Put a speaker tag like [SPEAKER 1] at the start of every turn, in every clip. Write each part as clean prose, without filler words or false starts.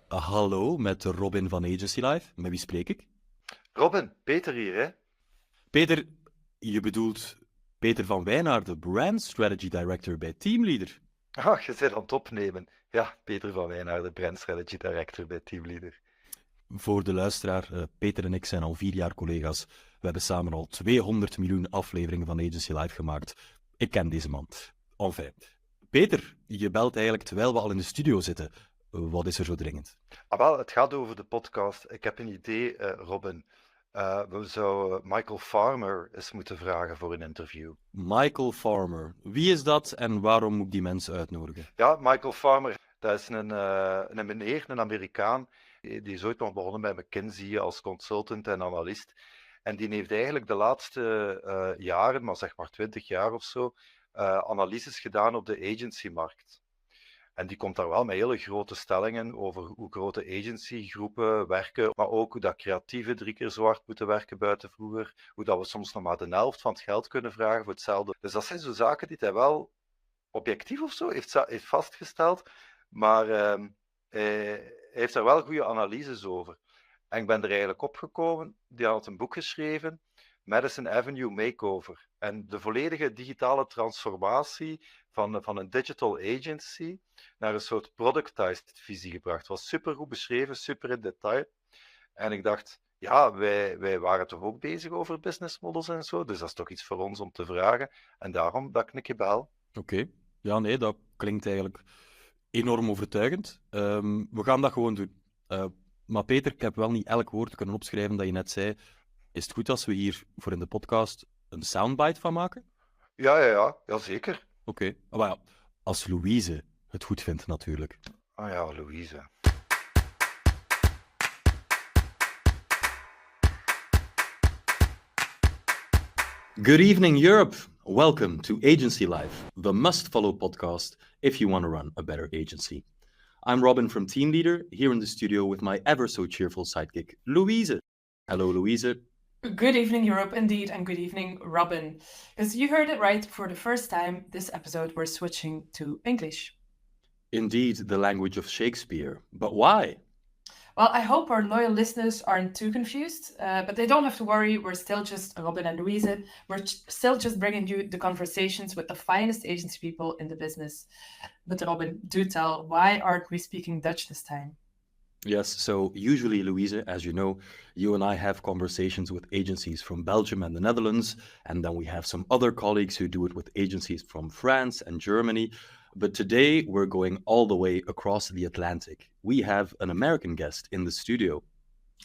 [SPEAKER 1] Hallo, met Robin van Agency Life. Met wie spreek ik?
[SPEAKER 2] Robin, Peter hier, hè?
[SPEAKER 1] Peter, je bedoelt Peter van Wijnaarden, Brand Strategy Director bij Teamleader.
[SPEAKER 2] Ah, je bent aan het opnemen. Ja, Peter van Wijnaarden, Brand Strategy Director bij Teamleader.
[SPEAKER 1] Voor de luisteraar, Peter en ik zijn al 4 jaar collega's. We hebben samen al 200 miljoen afleveringen van Agency Life gemaakt. Ik ken deze man. Enfin, Peter, je belt eigenlijk terwijl we al in de studio zitten. Wat is er zo dringend?
[SPEAKER 2] Ah, wel, het gaat over de podcast. Ik heb een idee, Robin. We zouden Michael Farmer eens moeten vragen voor een interview.
[SPEAKER 1] Michael Farmer. Wie is dat en waarom moet ik die mensen uitnodigen?
[SPEAKER 2] Ja, Michael Farmer, dat is een meneer, een Amerikaan. Die is ooit nog begonnen bij McKinsey als consultant en analist. En die heeft eigenlijk de laatste jaren, maar zeg maar 20 jaar of zo, analyses gedaan op de agencymarkt. En die komt daar wel met hele grote stellingen over hoe grote agencygroepen werken, maar ook hoe dat creatieven 3 keer zo hard moeten werken buiten vroeger, hoe dat we soms nog maar de helft van het geld kunnen vragen voor hetzelfde. Dus dat zijn zo zaken die hij wel objectief of zo heeft vastgesteld, maar hij heeft daar wel goede analyses over. En ik ben er eigenlijk opgekomen, die had een boek geschreven, Madison Avenue Makeover. En de volledige digitale transformatie van een digital agency naar een soort productized visie gebracht. Was supergoed beschreven, super in detail. En ik dacht, ja, wij waren toch ook bezig over business models en zo, dus dat is toch iets voor ons om te vragen. En daarom dat ik je bel.
[SPEAKER 1] Oké. Ja, nee, dat klinkt eigenlijk enorm overtuigend. We gaan dat gewoon doen. Maar Peter, ik heb wel niet elk woord kunnen opschrijven dat je net zei. Is het goed als we hier voor in de podcast een soundbite van maken?
[SPEAKER 2] Ja, zeker.
[SPEAKER 1] Oké. Maar ja, als Louise het goed vindt natuurlijk.
[SPEAKER 2] Ah ja, Louise.
[SPEAKER 1] Good evening, Europe. Welcome to Agency Life, the must-follow podcast if you want to run a better agency. I'm Robin from Teamleader, here in the studio with my ever-so-cheerful sidekick, Louise. Hello, Louise.
[SPEAKER 3] Good evening, Europe, indeed, and good evening, Robin. Because you heard it right, for the first time this episode we're switching to English.
[SPEAKER 1] Indeed, the language of Shakespeare. But why?
[SPEAKER 3] Well, I hope our loyal listeners aren't too confused, but they don't have to worry. We're still just Robin and Louise. We're still just bringing you the conversations with the finest agency people in the business. But Robin, do tell, why aren't we speaking Dutch this time?
[SPEAKER 1] Yes, so usually, Louise, as you know, you and I have conversations with agencies from Belgium and the Netherlands, and then we have some other colleagues who do it with agencies from France and Germany. But today we're going all the way across the Atlantic. We have an American guest in the studio.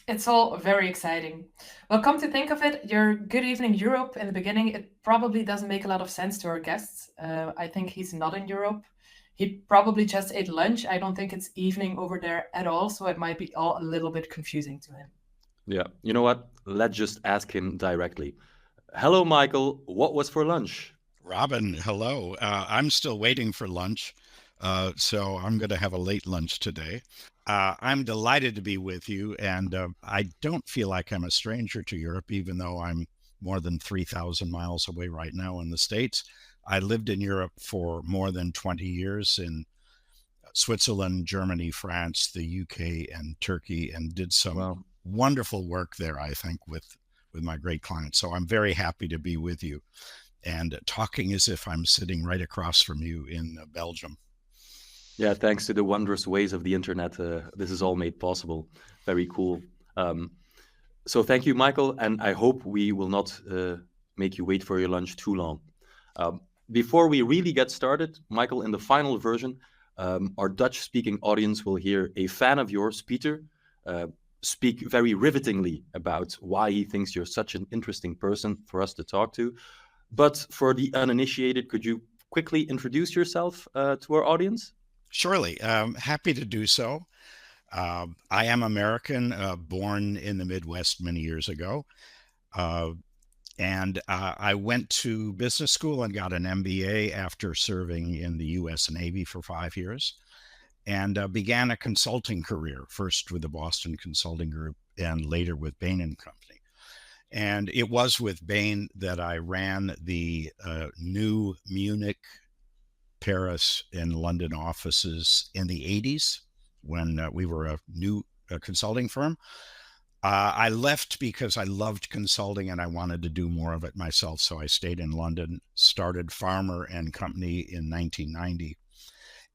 [SPEAKER 3] It's all very exciting. Well, come to think of it, your Good Evening Europe in the beginning, it probably doesn't make a lot of sense to our guests. I think he's not in Europe. He probably just ate lunch. I don't think it's evening over there at all, so it might be all a little bit confusing to him.
[SPEAKER 1] Yeah, you know what? Let's just ask him directly. Hello, Michael. What was for lunch?
[SPEAKER 4] Robin, hello. I'm still waiting for lunch, so I'm going to have a late lunch today. I'm delighted to be with you, and I don't feel like I'm a stranger to Europe, even though I'm more than 3,000 miles away right now in the States. I lived in Europe for more than 20 years in Switzerland, Germany, France, the UK, and Turkey, and did some wonderful work there, I think, with my great clients. So I'm very happy to be with you and talking as if I'm sitting right across from you in Belgium.
[SPEAKER 1] Yeah, thanks to the wondrous ways of the internet, this is all made possible. Very cool. So thank you, Michael, and I hope we will not make you wait for your lunch too long. Before we really get started, Michael, in the final version, our Dutch-speaking audience will hear a fan of yours, Peter, speak very rivetingly about why he thinks you're such an interesting person for us to talk to. But for the uninitiated, could you quickly introduce yourself to our audience?
[SPEAKER 4] Surely. Happy to do so. I am American, born in the Midwest many years ago. And I went to business school and got an MBA after serving in the U.S. Navy for 5 years, and began a consulting career, first with the Boston Consulting Group and later with Bain & Company. And it was with Bain that I ran the new Munich, Paris, and London offices in the 80s. when we were a new consulting firm. I left because I loved consulting and I wanted to do more of it myself. So I stayed in London, started Farmer and Company in 1990.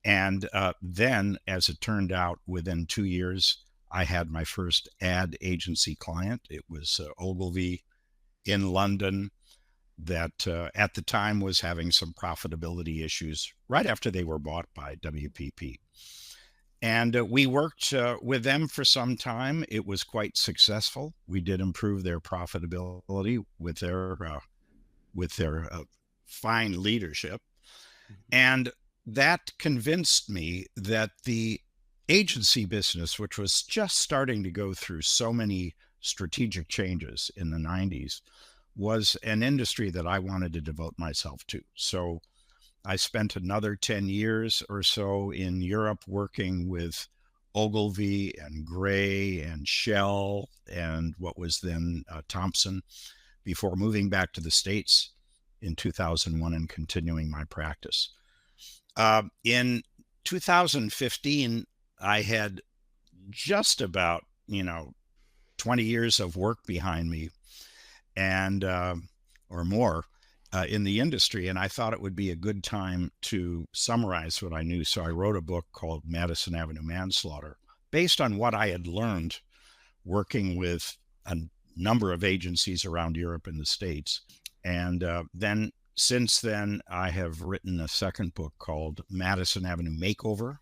[SPEAKER 4] And then, as it turned out, within 2 years, I had my first ad agency client. It was Ogilvy in London that at the time was having some profitability issues right after they were bought by WPP. And we worked with them for some time. It was quite successful. We did improve their profitability with their fine leadership. And that convinced me that the agency business, which was just starting to go through so many strategic changes in the 90s, was an industry that I wanted to devote myself to. So I spent another 10 years or so in Europe working with Ogilvy and Gray and Shell and what was then Thompson before moving back to the States in 2001 and continuing my practice. In 2015, I had just about, 20 years of work behind me and or more in the industry. And I thought it would be a good time to summarize what I knew. So I wrote a book called Madison Avenue Manslaughter, based on what I had learned working with a number of agencies around Europe and the States. And then since then, I have written a second book called Madison Avenue Makeover,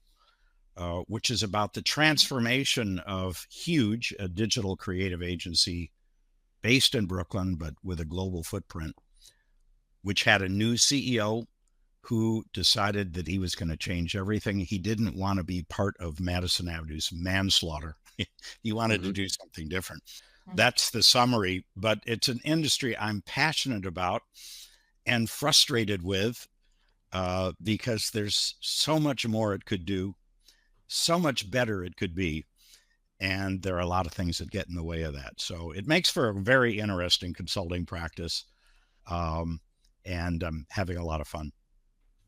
[SPEAKER 4] which is about the transformation of Huge, a digital creative agency based in Brooklyn, but with a global footprint, which had a new CEO who decided that he was going to change everything. He didn't want to be part of Madison Avenue's manslaughter. He wanted to do something different. That's the summary, but it's an industry I'm passionate about and frustrated with because there's so much more it could do, so much better it could be. And there are a lot of things that get in the way of that. So it makes for a very interesting consulting practice. And I'm having a lot of fun.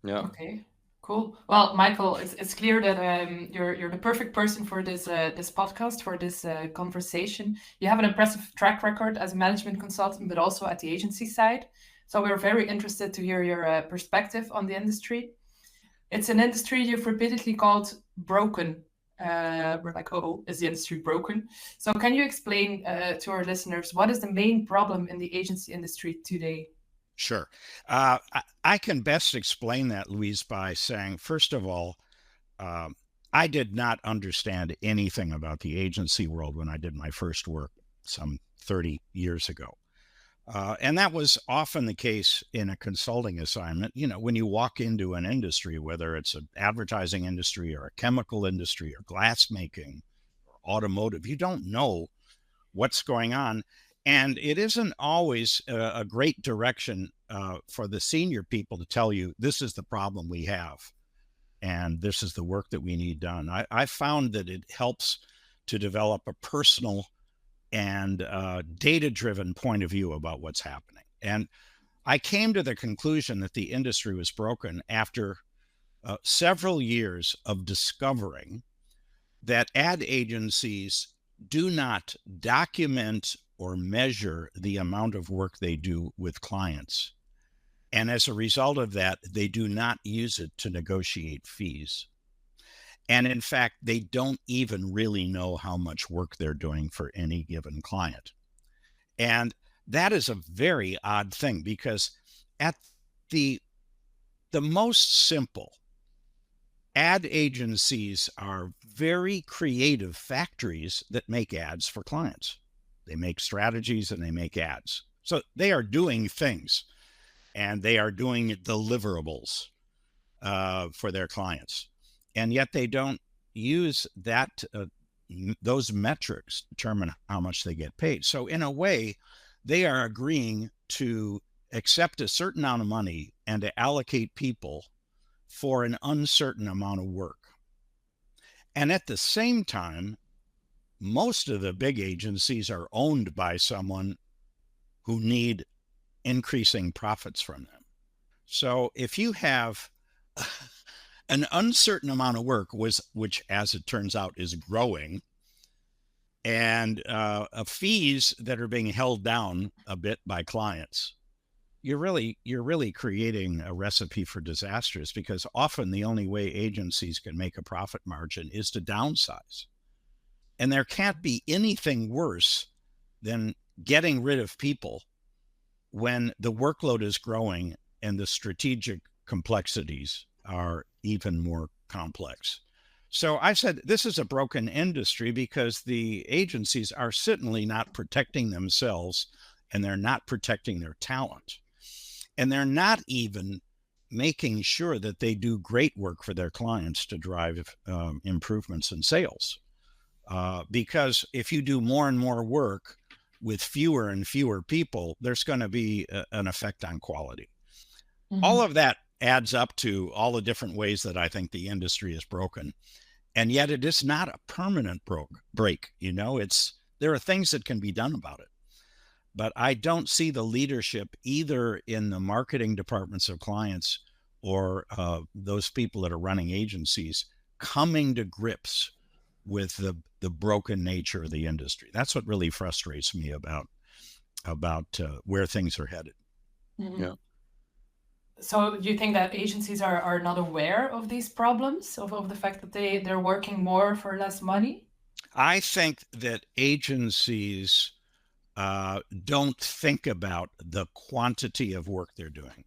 [SPEAKER 1] Yeah.
[SPEAKER 3] Okay, cool. Well, Michael, it's clear that you're the perfect person for this podcast, for this conversation. You have an impressive track record as a management consultant, but also at the agency side. So we're very interested to hear your perspective on the industry. It's an industry you've repeatedly called broken. We're like, oh, is the industry broken? So can you explain to our listeners what is the main problem in the agency industry today?
[SPEAKER 4] Sure. I can best explain that, Louise, by saying, first of all, I did not understand anything about the agency world when I did my first work some 30 years ago. And that was often the case in a consulting assignment. When you walk into an industry, whether it's an advertising industry or a chemical industry or glass making or automotive, you don't know what's going on. And it isn't always a great direction for the senior people to tell you, this is the problem we have, and this is the work that we need done. I found that it helps to develop a personal and data-driven point of view about what's happening. And I came to the conclusion that the industry was broken after several years of discovering that ad agencies do not document or measure the amount of work they do with clients. And as a result of that, they do not use it to negotiate fees. And in fact, they don't even really know how much work they're doing for any given client. And that is a very odd thing, because at the most simple, ad agencies are very creative factories that make ads for clients. They make strategies and they make ads. So they are doing things, and they are doing deliverables for their clients. And yet they don't use those metrics to determine how much they get paid. So in a way, they are agreeing to accept a certain amount of money and to allocate people for an uncertain amount of work. And at the same time, most of the big agencies are owned by someone who need increasing profits from them. So if you have an uncertain amount of work, which, as it turns out, is growing, and fees that are being held down a bit by clients. You're really creating a recipe for disasters, because often the only way agencies can make a profit margin is to downsize. And there can't be anything worse than getting rid of people when the workload is growing and the strategic complexities are even more complex. So I said, this is a broken industry because the agencies are certainly not protecting themselves, and they're not protecting their talent. And they're not even making sure that they do great work for their clients to drive improvements in sales. Because if you do more and more work with fewer and fewer people, there's going to be an effect on quality. Mm-hmm. All of that adds up to all the different ways that I think the industry is broken. And yet it is not a permanent break. There are things that can be done about it. But I don't see the leadership either in the marketing departments of clients or those people that are running agencies coming to grips with the broken nature of the industry. That's what really frustrates me about where things are headed.
[SPEAKER 3] Mm-hmm. Yeah. So you think that agencies are not aware of these problems, of the fact that they're working more for less money?
[SPEAKER 4] I think that agencies don't think about the quantity of work they're doing.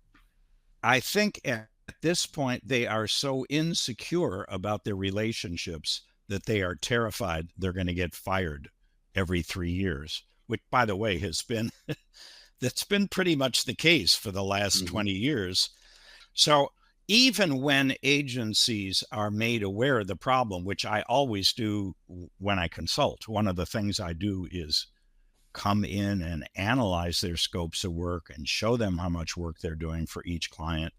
[SPEAKER 4] I think at this point, they are so insecure about their relationships that they are terrified they're going to get fired every 3 years, which, by the way, that's been pretty much the case for the last 20 years. So even when agencies are made aware of the problem, which I always do when I consult, one of the things I do is come in and analyze their scopes of work and show them how much work they're doing for each client,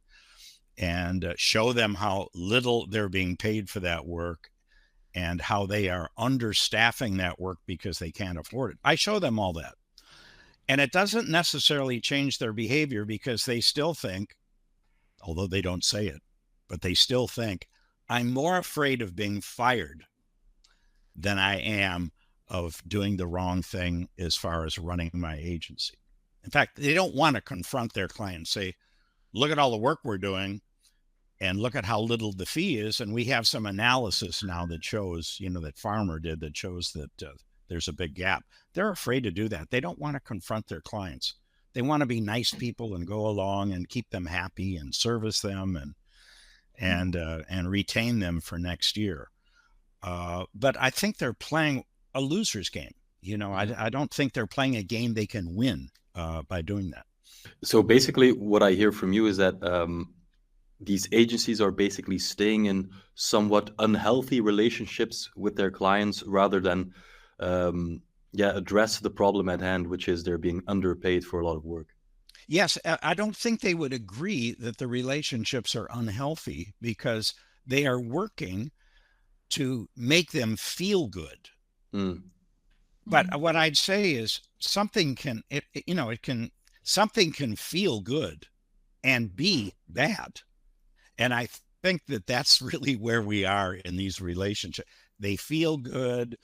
[SPEAKER 4] and show them how little they're being paid for that work and how they are understaffing that work because they can't afford it. I show them all that. And it doesn't necessarily change their behavior, because they still think, although they don't say it, but they still think, I'm more afraid of being fired than I am of doing the wrong thing as far as running my agency. In fact, they don't want to confront their client and say, look at all the work we're doing and look at how little the fee is. And we have some analysis now that shows, that Farmer did, that shows that there's a big gap. They're afraid to do that. They don't want to confront their clients. They want to be nice people and go along and keep them happy and service them and retain them for next year. But I think they're playing a loser's game. I don't think they're playing a game they can win by doing that.
[SPEAKER 1] So basically what I hear from you is that these agencies are basically staying in somewhat unhealthy relationships with their clients rather than address the problem at hand, which is they're being underpaid for a lot of work.
[SPEAKER 4] Yes, I don't think they would agree that the relationships are unhealthy, because they are working to make them feel good. But what I'd say is something can feel good and be bad. And I think that that's really where we are in these relationships. They feel good.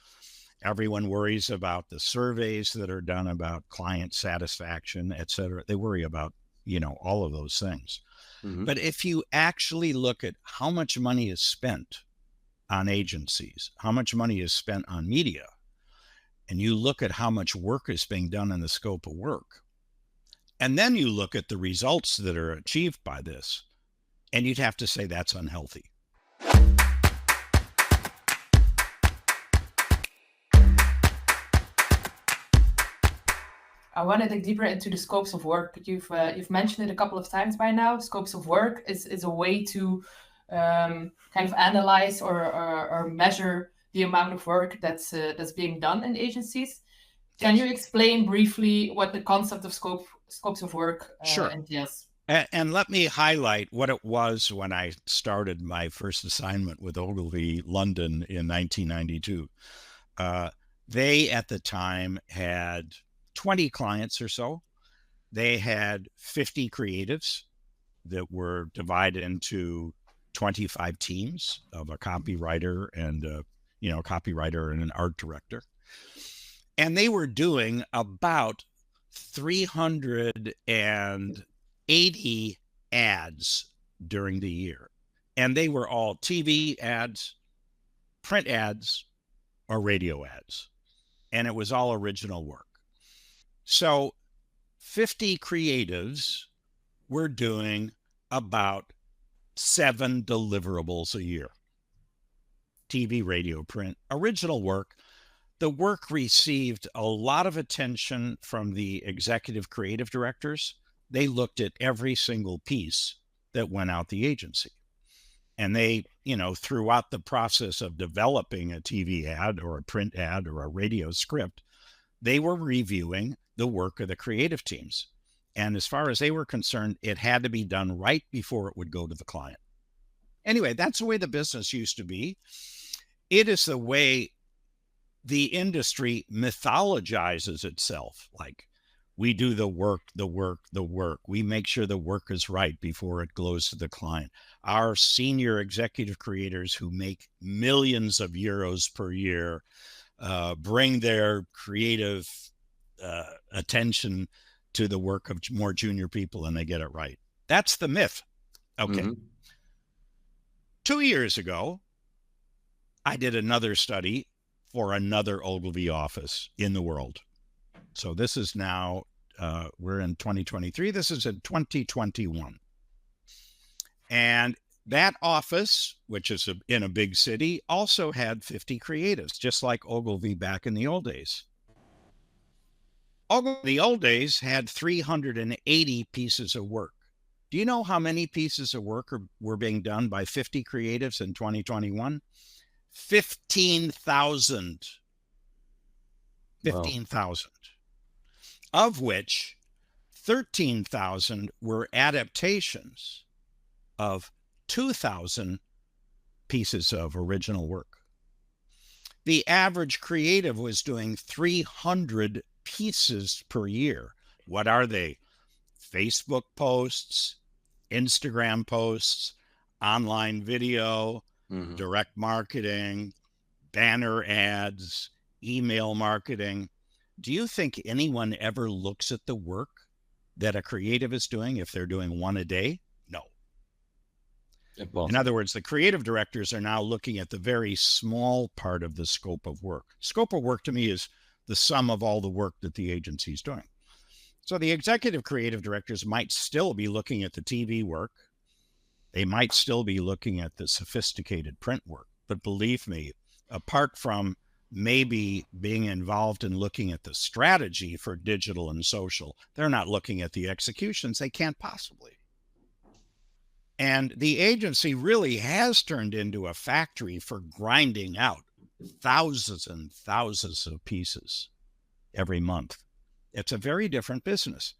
[SPEAKER 4] Everyone worries about the surveys that are done about client satisfaction, et cetera. They worry about, all of those things. Mm-hmm. But if you actually look at how much money is spent on agencies, how much money is spent on media, and you look at how much work is being done in the scope of work, and then you look at the results that are achieved by this, and you'd have to say that's unhealthy.
[SPEAKER 3] I want to dig deeper into the scopes of work. You've mentioned it a couple of times by now. Scopes of work is a way to kind of analyze or measure the amount of work that's being done in agencies. Can you explain briefly what the concept of scopes of work entails?
[SPEAKER 4] And let me highlight what it was when I started my first assignment with Ogilvy London in 1992. They, at the time, had 20 clients or so. They had 50 creatives that were divided into 25 teams of a copywriter and an art director. And they were doing about 380 ads during the year. And they were all TV ads, print ads, or radio ads. And it was all original work. So 50 creatives were doing about 7 deliverables a year. TV, radio, print, original work. The work received a lot of attention from the executive creative directors. They looked at every single piece that went out the agency. And they, throughout the process of developing a TV ad or a print ad or a radio script, they were reviewing the work of the creative teams. And as far as they were concerned, it had to be done right before it would go to the client. Anyway, that's the way the business used to be. It is the way the industry mythologizes itself. Like, we do the work. We make sure the work is right before it goes to the client. Our senior executive creators who make millions of euros per year bring their creative attention to the work of more junior people, and they get it right. That's the myth. Okay. Mm-hmm. 2 years ago, I did another study for another Ogilvy office in the world. So this is now, we're in 2023. This is in 2021. And that office, which is in a big city, also had 50 creatives, just like Ogilvy back in the old days. Ogilvy in the old days had 380 pieces of work. Do you know how many pieces of work were being done by 50 creatives in 2021? 15,000. 15,000. Wow. Of which 13,000 were adaptations of 2,000 pieces of original work. The average creative was doing 300 pieces per year. What are they? Facebook posts, Instagram posts, online video, direct marketing, banner ads, email marketing. Do you think anyone ever looks at the work that a creative is doing if they're doing one a day? No. Impossible. In other words, the creative directors are now looking at the very small part of the scope of work. Scope of work to me is the sum of all the work that the agency is doing. So the executive creative directors might still be looking at the TV work. They might still be looking at the sophisticated print work. But believe me, apart from maybe being involved in looking at the strategy for digital and social, they're not looking at the executions. They can't possibly. And the agency really has turned into a factory for grinding out thousands and thousands of pieces every month. It's a very different business.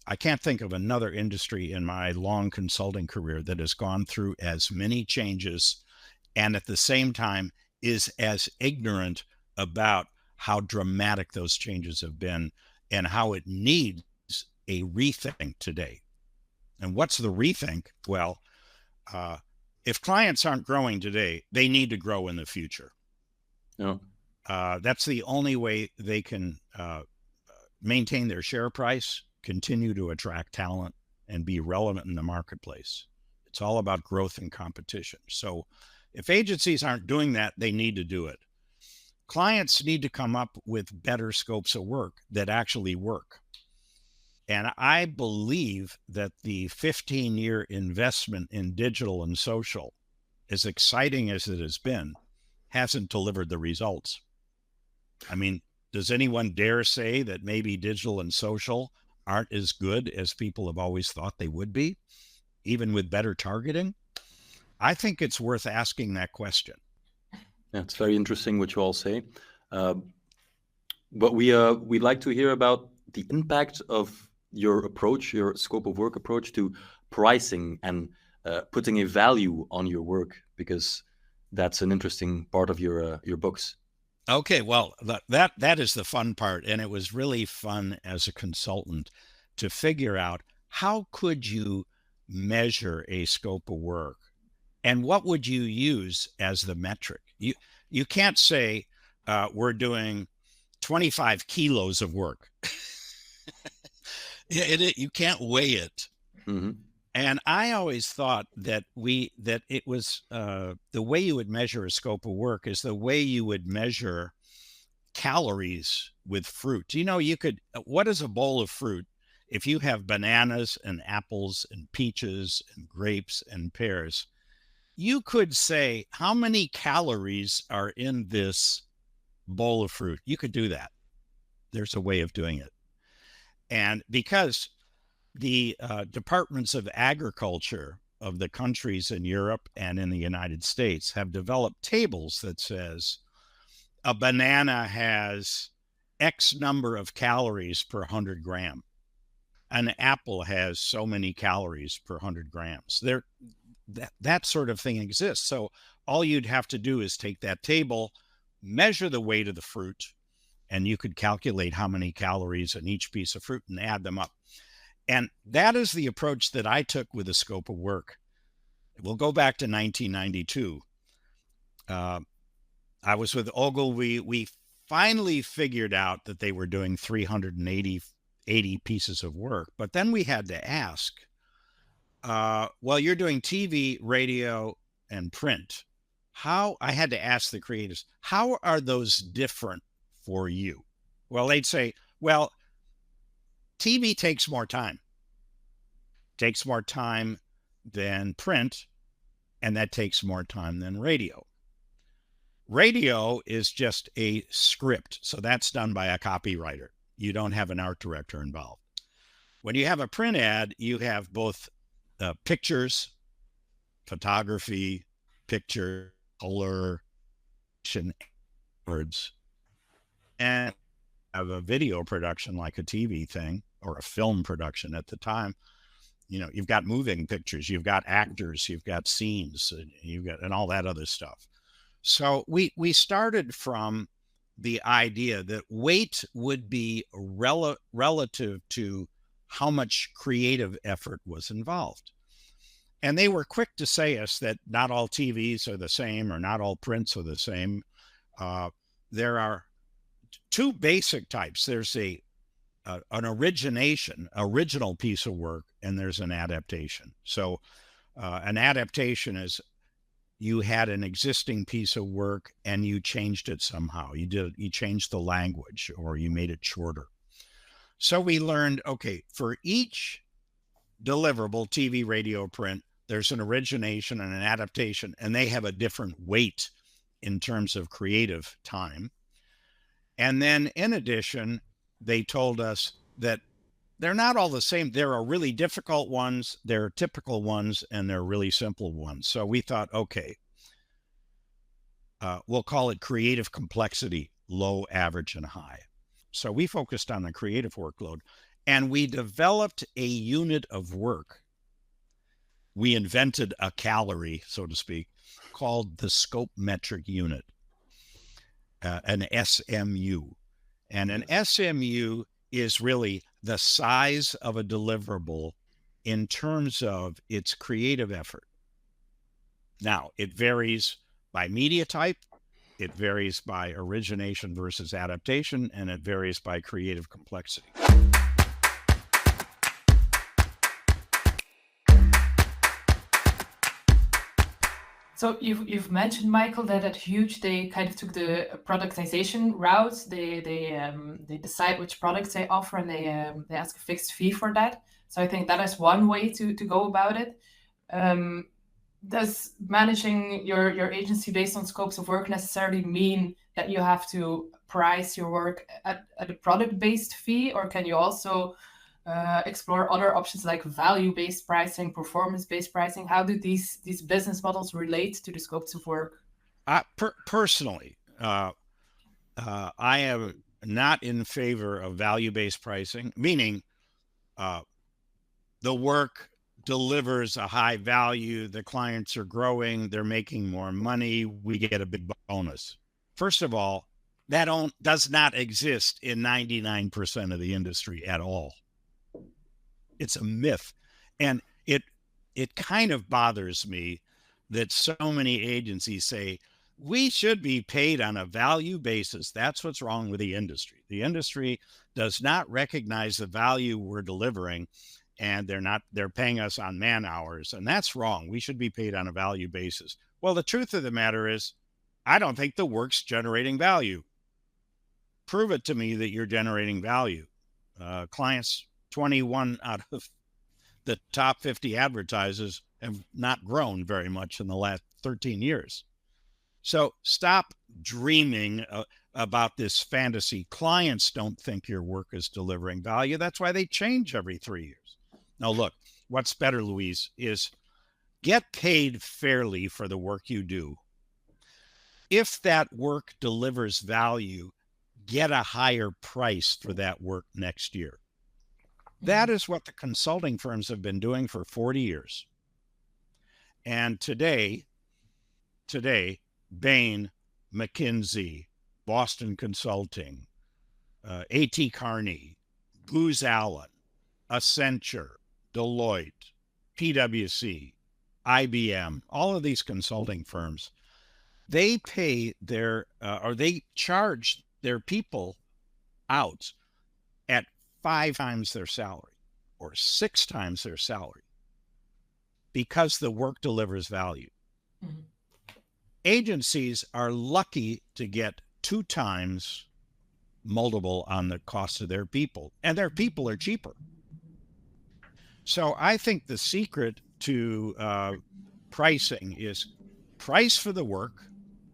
[SPEAKER 4] I can't think of another industry in my long consulting career that has gone through as many changes and at the same time is as ignorant about how dramatic those changes have been and how it needs a rethink today. And what's the rethink? Well, if clients aren't growing today, they need to grow in the future. Yeah. That's the only way they can maintain their share price, continue to attract talent, and be relevant in the marketplace. It's all about growth and competition. So if agencies aren't doing that, they need to do it. Clients need to come up with better scopes of work that actually work. And I believe that the 15-year investment in digital and social, as exciting as it has been, hasn't delivered the results. I mean, does anyone dare say that maybe digital and social aren't as good as people have always thought they would be, even with better targeting? I think it's worth asking that question.
[SPEAKER 1] Yeah, it's very interesting what you all say. But we'd like to hear about the impact of your approach, your scope of work approach to pricing and putting a value on your work, because that's an interesting part of your books.
[SPEAKER 4] Okay, well, that is the fun part. And it was really fun as a consultant to figure out how could you measure a scope of work And what would you use as the metric? You can't say we're doing 25 kilos of work. You can't weigh it.
[SPEAKER 1] Mm-hmm.
[SPEAKER 4] And I always thought that it was the way you would measure a scope of work is the way you would measure calories with fruit. You know, what is a bowl of fruit? If you have bananas and apples and peaches and grapes and pears, you could say how many calories are in this bowl of fruit. You could do that. There's a way of doing it. And because the departments of agriculture of the countries in Europe and in the United States have developed tables that says a banana has X number of calories per 100 gram. An apple has so many calories per 100 grams. That sort of thing exists. So all you'd have to do is take that table, measure the weight of the fruit, and you could calculate how many calories in each piece of fruit and add them up. And that is the approach that I took with the scope of work. We'll go back to 1992. I was with Ogle. We finally figured out that they were doing 380 pieces of work. But then we had to ask, well, you're doing TV, radio, and print. I had to ask the creatives, how are those different for you? Well, they'd say, well, TV takes more time than print, and that takes more time than radio. Radio is just a script, so that's done by a copywriter. You don't have an art director involved. When you have a print ad, you have both pictures, photography, picture, color, words, and have a video production like a TV thing or a film production at the time. You know, you've got moving pictures, you've got actors, you've got scenes, and all that other stuff. So we started from the idea that weight would be relative to how much creative effort was involved. And they were quick to say us that not all TVs are the same or not all prints are the same. There are two basic types. There's an original piece of work, and there's an adaptation. So an adaptation is you had an existing piece of work and you changed it somehow. You changed the language or you made it shorter. So we learned, okay, for each deliverable, TV, radio, print, there's an origination and an adaptation, and they have a different weight in terms of creative time. And then in addition, they told us that they're not all the same. There are really difficult ones, there are typical ones, and there are really simple ones. So we thought, okay, we'll call it creative complexity, low, average, and high. So we focused on the creative workload, and we developed a unit of work. We invented a calorie, so to speak, called the scope metric unit, an SMU. And an SMU is really the size of a deliverable in terms of its creative effort. Now, it varies by media type, it varies by origination versus adaptation, and it varies by creative complexity.
[SPEAKER 3] So you've mentioned, Michael, that at Huge they kind of took the productization route. They decide which products they offer, and they ask a fixed fee for that. So I think that is one way to go about it. Does managing your agency based on scopes of work necessarily mean that you have to price your work at a product-based fee, or can you also explore other options like value-based pricing, performance-based pricing? How do these business models relate to the scopes of work?
[SPEAKER 4] Personally, I am not in favor of value-based pricing, meaning the work delivers a high value, the clients are growing, they're making more money, we get a big bonus. First of all, that does not exist in 99% of the industry at all. It's a myth. And it kind of bothers me that so many agencies say, we should be paid on a value basis. That's what's wrong with the industry. The industry does not recognize the value we're delivering, and they're paying us on man hours, and that's wrong. We should be paid on a value basis. Well, the truth of the matter is, I don't think the work's generating value. Prove it to me that you're generating value. Clients, 21 out of the top 50 advertisers have not grown very much in the last 13 years. So stop dreaming about this fantasy. Clients don't think your work is delivering value. That's why they change every 3 years. Now, look, what's better, Louise, is get paid fairly for the work you do. If that work delivers value, get a higher price for that work next year. That is what the consulting firms have been doing for 40 years. And today, Bain, McKinsey, Boston Consulting, A.T. Kearney, Booz Allen, Accenture, Deloitte, PwC, IBM, all of these consulting firms, they pay they charge their people out at 5 times their salary or 6 times their salary because the work delivers value. Mm-hmm. Agencies are lucky to get 2 times multiple on the cost of their people, and their people are cheaper. So I think the secret to pricing is price for the work.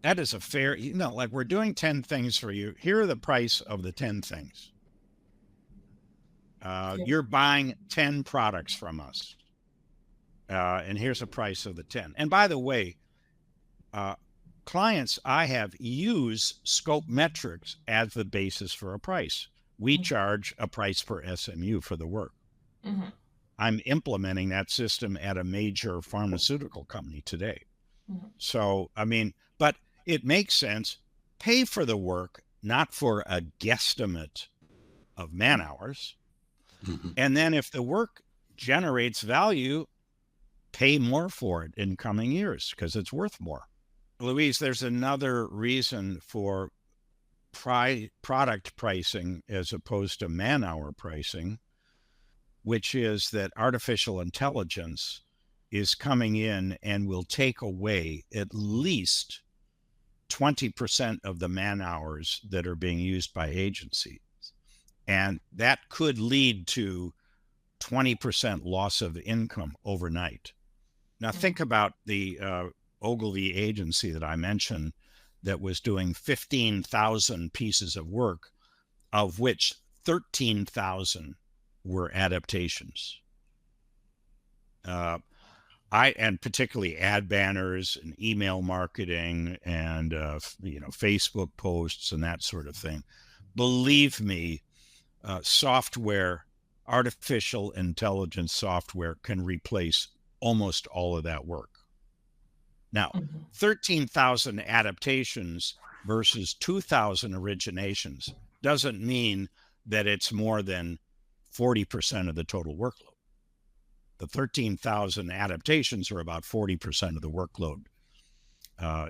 [SPEAKER 4] That is a fair, like we're doing 10 things for you. Here are the price of the 10 things. You're buying 10 products from us. And here's the price of the 10. And by the way, clients I have use scope metrics as the basis for a price. We charge a price per SMU for the work. Mm-hmm. I'm implementing that system at a major pharmaceutical company today. Mm-hmm. So, but it makes sense. Pay for the work, not for a guesstimate of man hours. Mm-hmm. And then if the work generates value, pay more for it in coming years because it's worth more. Louise, there's another reason for product pricing as opposed to man-hour pricing, which is that artificial intelligence is coming in and will take away at least 20% of the man-hours that are being used by agencies. And that could lead to 20% loss of income overnight. Now think about the Ogilvy agency that I mentioned that was doing 15,000 pieces of work, of which 13,000 were adaptations. And particularly ad banners and email marketing and Facebook posts and that sort of thing. Believe me, software, artificial intelligence software can replace almost all of that work. Now, 13,000 adaptations versus 2,000 originations doesn't mean that it's more than 40% of the total workload. The 13,000 adaptations are about 40% of the workload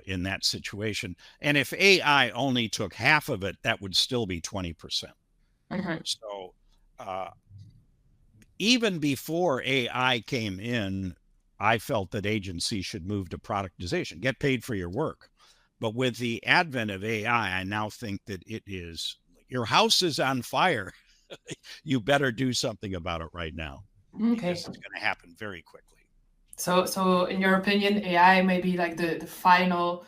[SPEAKER 4] in that situation. And if AI only took half of it, that would still be 20%. Mm-hmm. So even before AI came in, I felt that agencies should move to productization, get paid for your work. But with the advent of AI, I now think that it is, your house is on fire. You better do something about it right now. Okay. Because it's going to happen very quickly.
[SPEAKER 3] So in your opinion, AI may be like the final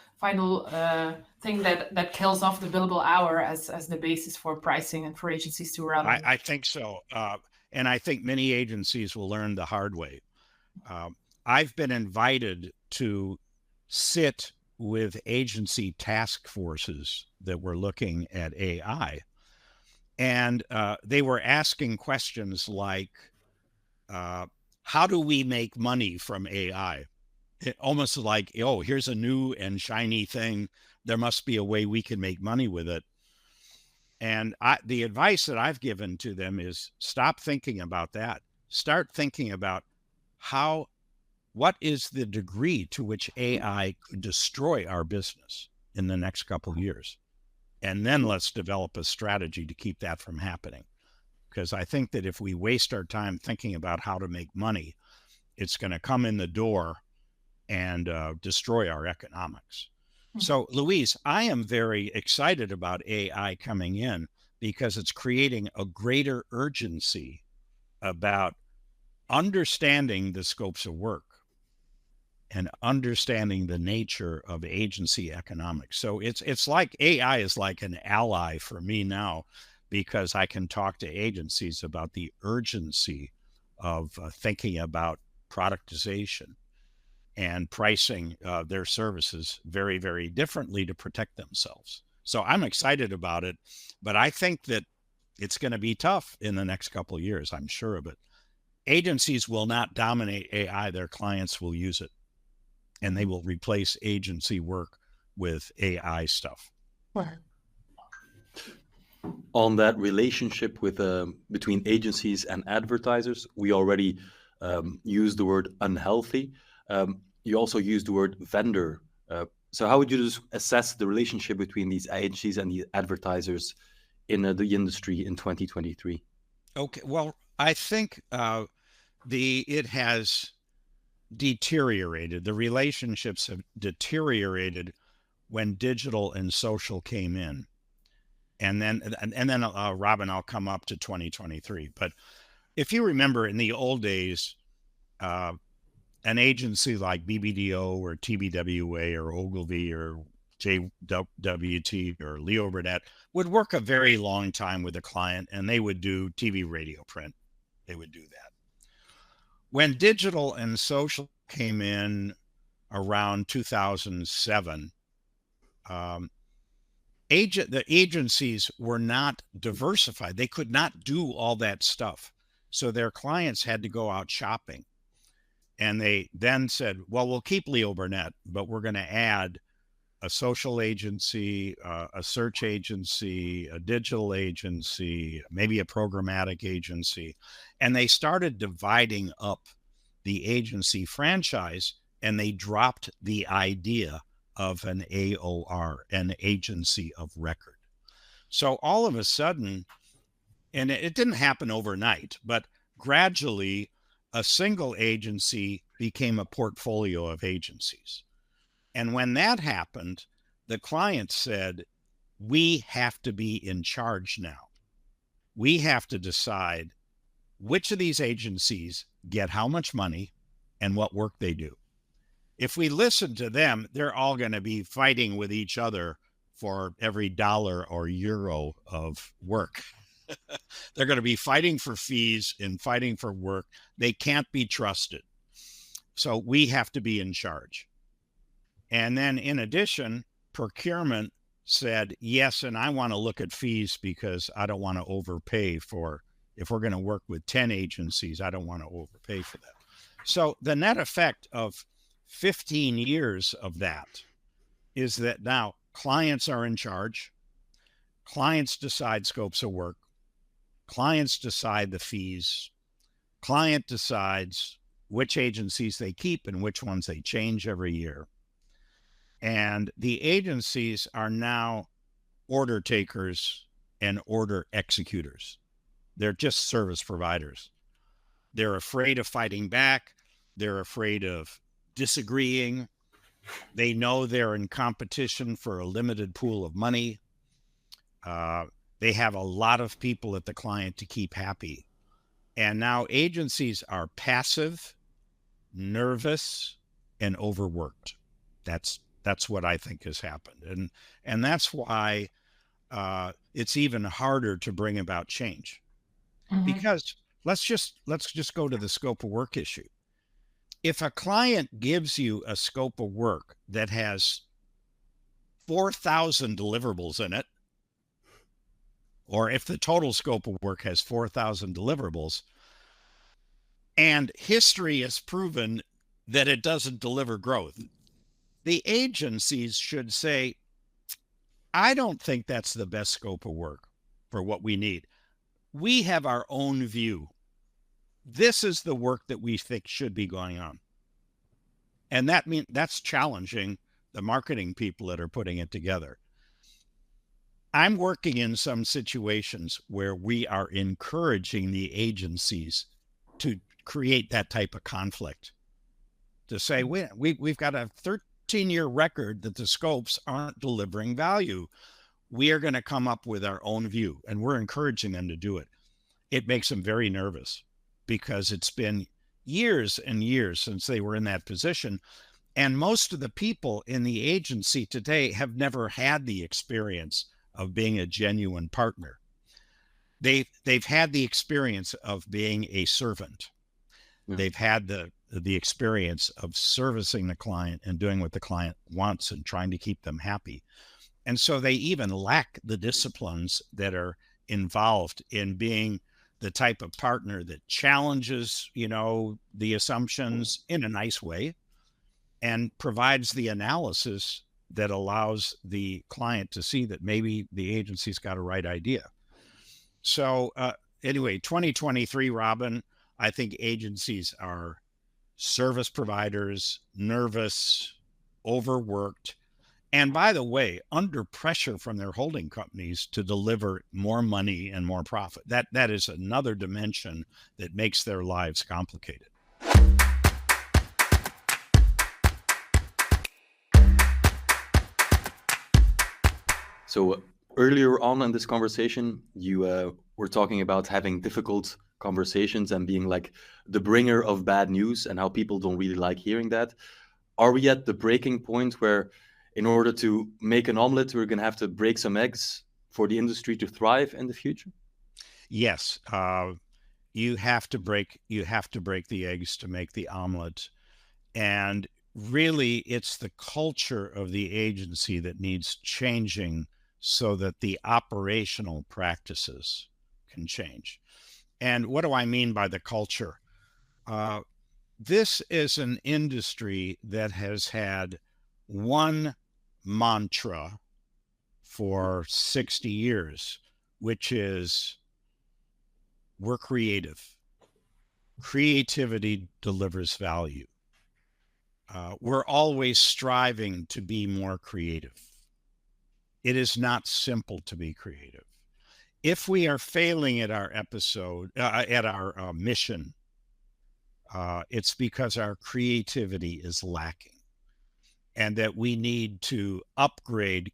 [SPEAKER 3] thing that kills off the billable hour as the basis for pricing and for agencies to run.
[SPEAKER 4] I think so. And I think many agencies will learn the hard way. I've been invited to sit with agency task forces that were looking at AI. And they were asking questions like, how do we make money from AI? Almost like, oh, here's a new and shiny thing. There must be a way we can make money with it. And the advice that I've given to them is stop thinking about that. Start thinking about how what is the degree to which AI could destroy our business in the next couple of years? And then let's develop a strategy to keep that from happening. Because I think that if we waste our time thinking about how to make money, it's going to come in the door and destroy our economics. So, Louise, I am very excited about AI coming in because it's creating a greater urgency about understanding the scopes of work and understanding the nature of agency economics. So it's like AI is like an ally for me now, because I can talk to agencies about the urgency of thinking about productization and pricing their services very, very differently to protect themselves. So I'm excited about it, but I think that it's going to be tough in the next couple of years. I'm sure of it. Agencies will not dominate AI. Their clients will use it, and they will replace agency work with AI stuff.
[SPEAKER 1] On that relationship with between agencies and advertisers, we already used the word unhealthy. You also used the word vendor. So how would you just assess the relationship between these agencies and the advertisers in the industry in 2023?
[SPEAKER 4] Okay, well, I think it has deteriorated. The relationships have deteriorated when digital and social came in. And then, Robin, I'll come up to 2023. But if you remember, in the old days, an agency like BBDO or TBWA or Ogilvy or JWT or Leo Burnett would work a very long time with a client, and they would do TV, radio, print. They would do that. When digital and social came in around 2007, the agencies were not diversified. They could not do all that stuff. So their clients had to go out shopping. And they then said, well, we'll keep Leo Burnett, but we're going to add a social agency, a search agency, a digital agency, maybe a programmatic agency. And they started dividing up the agency franchise, and they dropped the idea of an AOR, an agency of record. So all of a sudden, and it didn't happen overnight, but gradually a single agency became a portfolio of agencies. And when that happened, the client said, we have to be in charge now. We have to decide which of these agencies get how much money and what work they do. If we listen to them, they're all going to be fighting with each other for every dollar or euro of work. They're going to be fighting for fees and fighting for work. They can't be trusted. So we have to be in charge. And then in addition, procurement said, yes, and I want to look at fees because I don't want to overpay for, if we're going to work with 10 agencies, I don't want to overpay for that. So the net effect of 15 years of that is that now clients are in charge. Clients decide scopes of work. Clients decide the fees. Client decides which agencies they keep and which ones they change every year. And the agencies are now order takers and order executors. They're just service providers. They're afraid of fighting back. They're afraid of disagreeing. They know they're in competition for a limited pool of money. They have a lot of people at the client to keep happy. And now agencies are passive, nervous, and overworked. That's what I think has happened. And that's why it's even harder to bring about change. Mm-hmm. Because let's just go to the scope of work issue. If a client gives you a scope of work that has 4,000 deliverables in it, or if the total scope of work has 4,000 deliverables, and history has proven that it doesn't deliver growth, the agencies should say, I don't think that's the best scope of work for what we need. We have our own view. This is the work that we think should be going on. And that's challenging the marketing people that are putting it together. I'm working in some situations where we are encouraging the agencies to create that type of conflict, to say, we've got a 13-year record that the scopes aren't delivering value. We are going to come up with our own view, and we're encouraging them to do it. It makes them very nervous because it's been years and years since they were in that position. And most of the people in the agency today have never had the experience of being a genuine partner. They've had the experience of being a servant. Yeah. They've had the experience of servicing the client and doing what the client wants and trying to keep them happy. And so they even lack the disciplines that are involved in being the type of partner that challenges, the assumptions in a nice way and provides the analysis that allows the client to see that maybe the agency's got a right idea. So anyway, 2023, Robin, I think agencies are service providers, nervous, overworked, and by the way, under pressure from their holding companies to deliver more money and more profit. That is another dimension that makes their lives complicated.
[SPEAKER 1] So earlier on in this conversation, you were talking about having difficult conversations and being like the bringer of bad news and how people don't really like hearing that. Are we at the breaking point where in order to make an omelet, we're going to have to break some eggs for the industry to thrive in the future?
[SPEAKER 4] Yes. You have to break the eggs to make the omelet. And really, it's the culture of the agency that needs changing so that the operational practices can change. And what do I mean by the culture? This is an industry that has had one mantra for 60 years, which is we're creative. Creativity delivers value. We're always striving to be more creative. It is not simple to be creative. If we are failing at our mission, it's because our creativity is lacking, and that we need to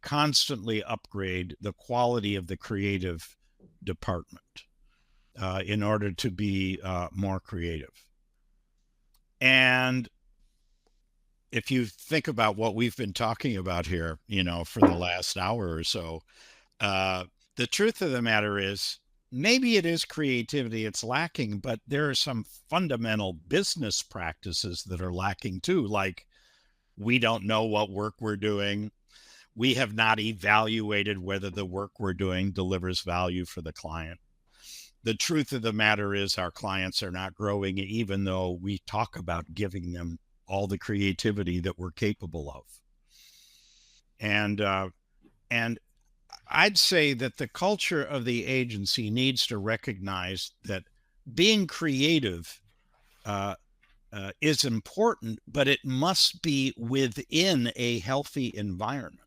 [SPEAKER 4] constantly upgrade the quality of the creative department in order to be more creative. And if you think about what we've been talking about here, for the last hour or so, the truth of the matter is maybe it is creativity it's lacking, but there are some fundamental business practices that are lacking too. Like, we don't know what work we're doing. We have not evaluated whether the work we're doing delivers value for the client. The truth of the matter is our clients are not growing, even though we talk about giving them all the creativity that we're capable of. And I'd say that the culture of the agency needs to recognize that being creative is important, but it must be within a healthy environment.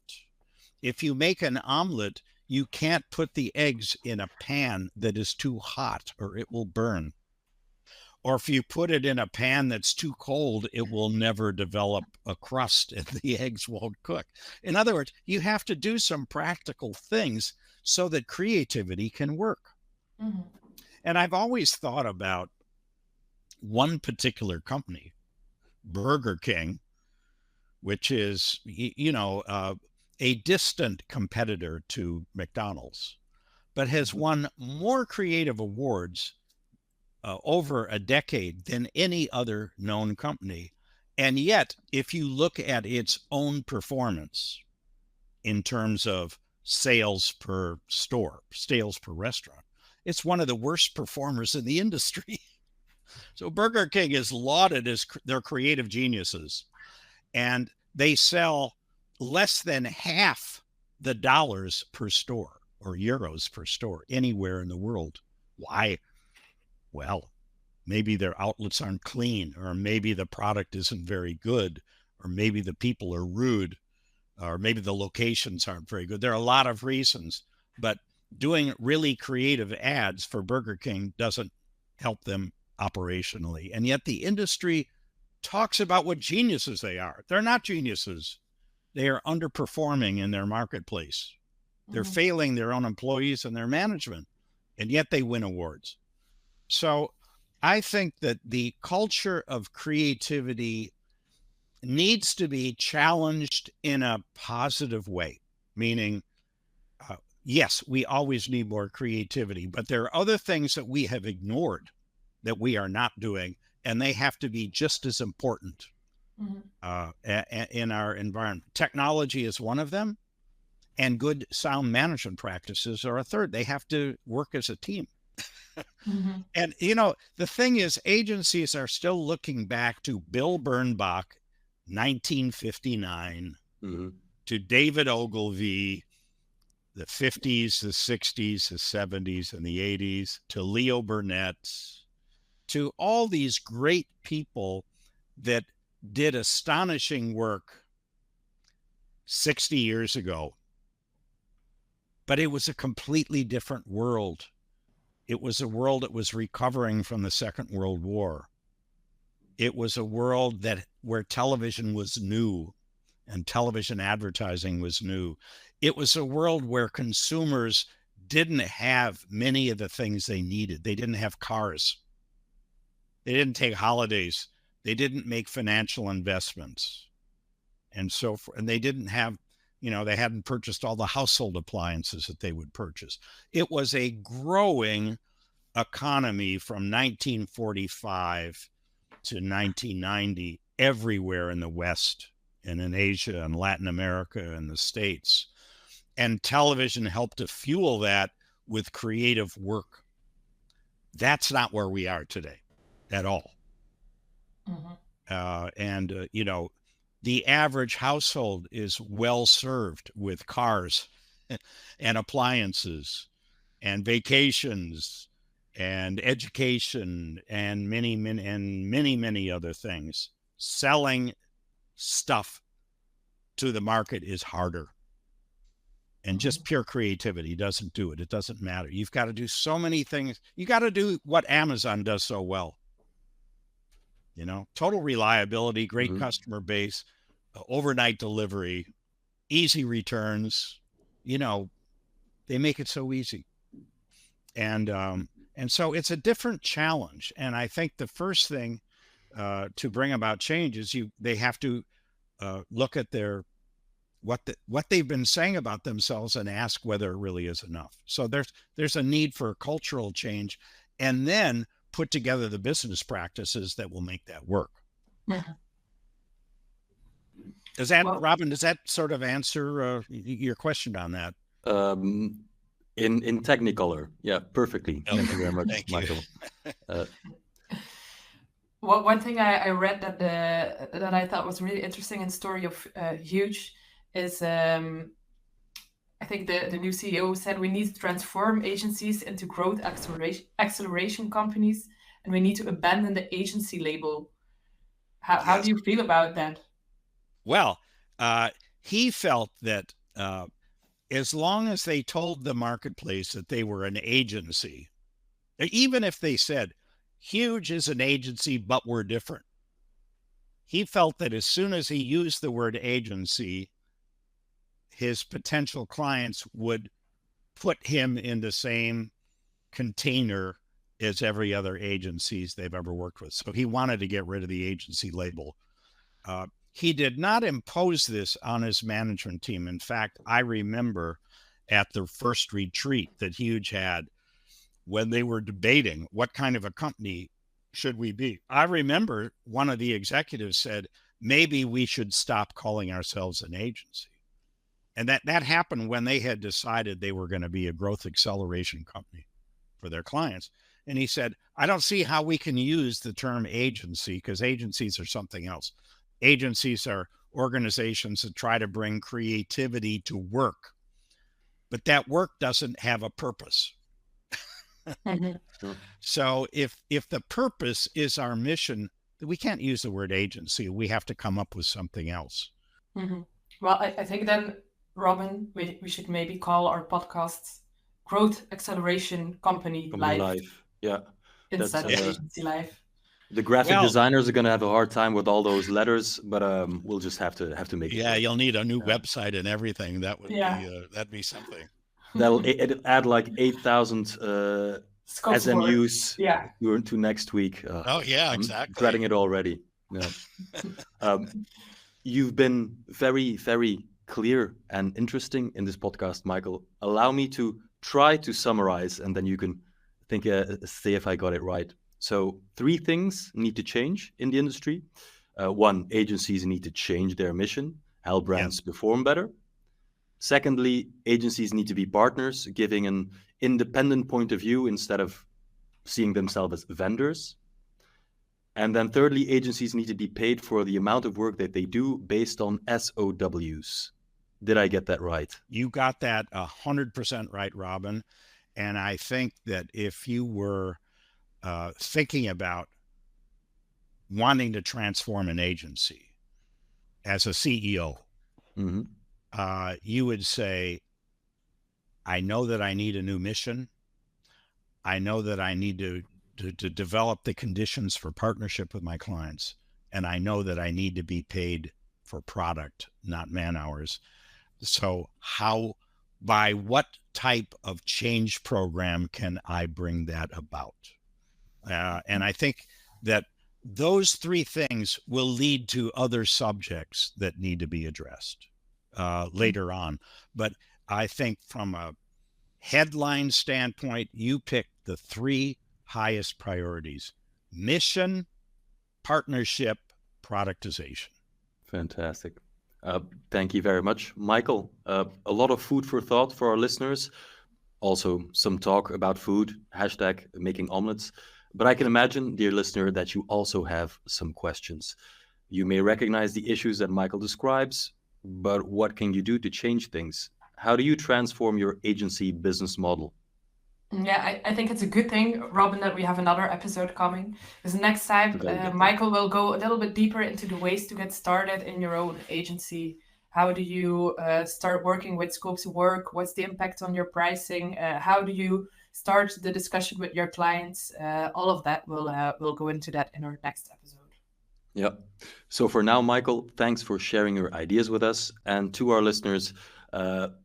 [SPEAKER 4] If you make an omelet, you can't put the eggs in a pan that is too hot or it will burn. Or if you put it in a pan that's too cold, it will never develop a crust and the eggs won't cook. In other words, you have to do some practical things so that creativity can work. Mm-hmm. And I've always thought about one particular company, Burger King, which is, a distant competitor to McDonald's, but has won more creative awards over a decade than any other known company. And yet, if you look at its own performance in terms of sales per store, sales per restaurant, it's one of the worst performers in the industry. So Burger King is lauded as their creative geniuses, and they sell less than half the dollars per store or euros per store anywhere in the world. Why? Well, maybe their outlets aren't clean, or maybe the product isn't very good, or maybe the people are rude, or maybe the locations aren't very good. There are a lot of reasons, but doing really creative ads for Burger King doesn't help them operationally. And yet the industry talks about what geniuses they are. They're not geniuses. They are underperforming in their marketplace. They're failing their own employees and their management, and yet they win awards. So I think that the culture of creativity needs to be challenged in a positive way, meaning, yes, we always need more creativity, but there are other things that we have ignored that we are not doing, and they have to be just as important in our environment. Technology is one of them, and good sound management practices are a third. They have to work as a team. And, you know, the thing is, agencies are still looking back to Bill Bernbach, 1959, to David Ogilvy, the 50s, the 60s, the 70s, and the 80s, to Leo Burnett, to all these great people that did astonishing work 60 years ago. But it was a completely different world. It was a world that was recovering from the Second World War. It was a world where television was new and television advertising was new. It was a world where consumers didn't have many of the things they needed. They didn't have cars. They didn't take holidays. They didn't make financial investments. And so, and they didn't have, you know, they hadn't purchased all the household appliances that they would purchase. It was a growing economy from 1945 to 1990 everywhere in the West and in Asia and Latin America and the States. And television helped to fuel that with creative work. That's not where we are today at all. You know, the average household is well served with cars and appliances and vacations and education and many other things. Selling stuff to the market is harder. And just pure creativity doesn't do it. It doesn't matter. You've got to do so many things. You got to do what Amazon does so well. You know, total reliability, great customer base, overnight delivery, easy returns. You know, they make it so easy. And so it's a different challenge. And I think the first thing to bring about change is they have to look at what they've been saying about themselves and ask whether it really is enough. So there's a need for cultural change, and then put together the business practices that will make that work. Does that, Robin, does that sort of answer your question on that?
[SPEAKER 1] In Technicolor, yeah, perfectly.
[SPEAKER 4] Okay.
[SPEAKER 1] Thank you very much,
[SPEAKER 4] Thank you.
[SPEAKER 1] Michael.
[SPEAKER 3] Well, one thing I read that I thought was really interesting in the story of Huge is I think the new CEO said we need to transform agencies into growth acceleration companies, and we need to abandon the agency label. How do you feel about that?
[SPEAKER 4] Well, he felt that as long as they told the marketplace that they were an agency, even if they said, Huge is an agency, but we're different. He felt that as soon as he used the word agency, his potential clients would put him in the same container as every other agencies they've ever worked with. So he wanted to get rid of the agency label. He did not impose this on his management team. In fact, I remember at the first retreat that Huge had, when they were debating what kind of a company should we be, I remember one of the executives said, maybe we should stop calling ourselves an agency. And that happened when they had decided they were going to be a growth acceleration company for their clients. And he said, I don't see how we can use the term agency, because agencies are something else. Agencies are organizations that try to bring creativity to work, but that work doesn't have a purpose. So if the purpose is our mission we can't use the word agency. We have to come up with something else.
[SPEAKER 3] Mm-hmm. Well, I think then, Robin, we should maybe call our podcast Growth Acceleration Company Life.
[SPEAKER 1] Yeah.
[SPEAKER 3] Instead of Agency Life.
[SPEAKER 1] The graphic designers are going to have a hard time with all those letters, but we'll just have to make it.
[SPEAKER 4] Yeah, you'll need a new website and everything. That would be that'd be something.
[SPEAKER 1] That'll add like 8,000 SMUs to next week.
[SPEAKER 4] Exactly.
[SPEAKER 1] I'm dreading it already. Yeah. You've been very, very clear and interesting in this podcast, Michael. Allow me to try to summarize, and then you can say if I got it right. So 3 things need to change in the industry. 1, agencies need to change their mission, help brands perform better. Secondly, agencies need to be partners, giving an independent point of view instead of seeing themselves as vendors. And then thirdly, agencies need to be paid for the amount of work that they do based on SOWs. Did I get that right?
[SPEAKER 4] You got that 100% right, Robin. And I think that if you were thinking about wanting to transform an agency as a CEO, you would say, I know that I need a new mission. I know that I need to develop the conditions for partnership with my clients. And I know that I need to be paid for product, not man hours. So by what type of change program can I bring that about? And I think that those 3 things will lead to other subjects that need to be addressed later on. But I think from a headline standpoint, you picked the 3 highest priorities: mission, partnership, productization.
[SPEAKER 1] Fantastic. Thank you very much, Michael. A lot of food for thought for our listeners. Also some talk about food, #making omelets. But I can imagine, dear listener, that you also have some questions. You may recognize the issues that Michael describes, but what can you do to change things? How do you transform your agency business model?
[SPEAKER 3] Yeah, I think it's a good thing, Robin, that we have another episode coming. Because next time, Michael will go a little bit deeper into the ways to get started in your own agency. How do you start working with scopes of work? What's the impact on your pricing? How do you start the discussion with your clients? All of that we'll go into that in our next episode.
[SPEAKER 1] Yeah. So for now, Michael, thanks for sharing your ideas with us. And to our listeners,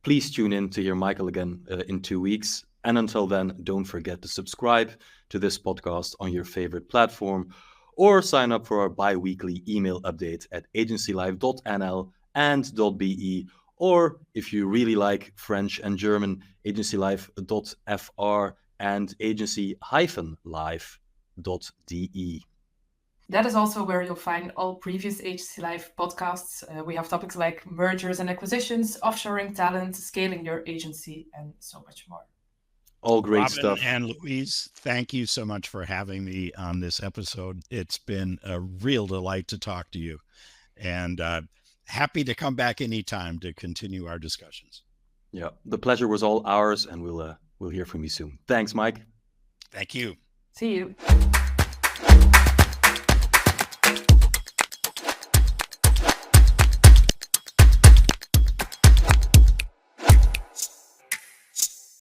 [SPEAKER 1] please tune in to hear Michael again in 2 weeks. And until then, don't forget to subscribe to this podcast on your favorite platform, or sign up for our bi-weekly email update at agencylife.nl and .be, or if you really like French and German, agencylife.fr and agency-life.de.
[SPEAKER 3] That is also where you'll find all previous Agency Life podcasts. We have topics like mergers and acquisitions, offshoring talent, scaling your agency, and so much more.
[SPEAKER 1] All great
[SPEAKER 4] Robin
[SPEAKER 1] stuff.
[SPEAKER 4] And Louise, thank you so much for having me on this episode. It's been a real delight to talk to you, and happy to come back anytime to continue our discussions.
[SPEAKER 1] Yeah, the pleasure was all ours, and we'll hear from you soon. Thanks, Mike.
[SPEAKER 4] Thank you.
[SPEAKER 3] See you.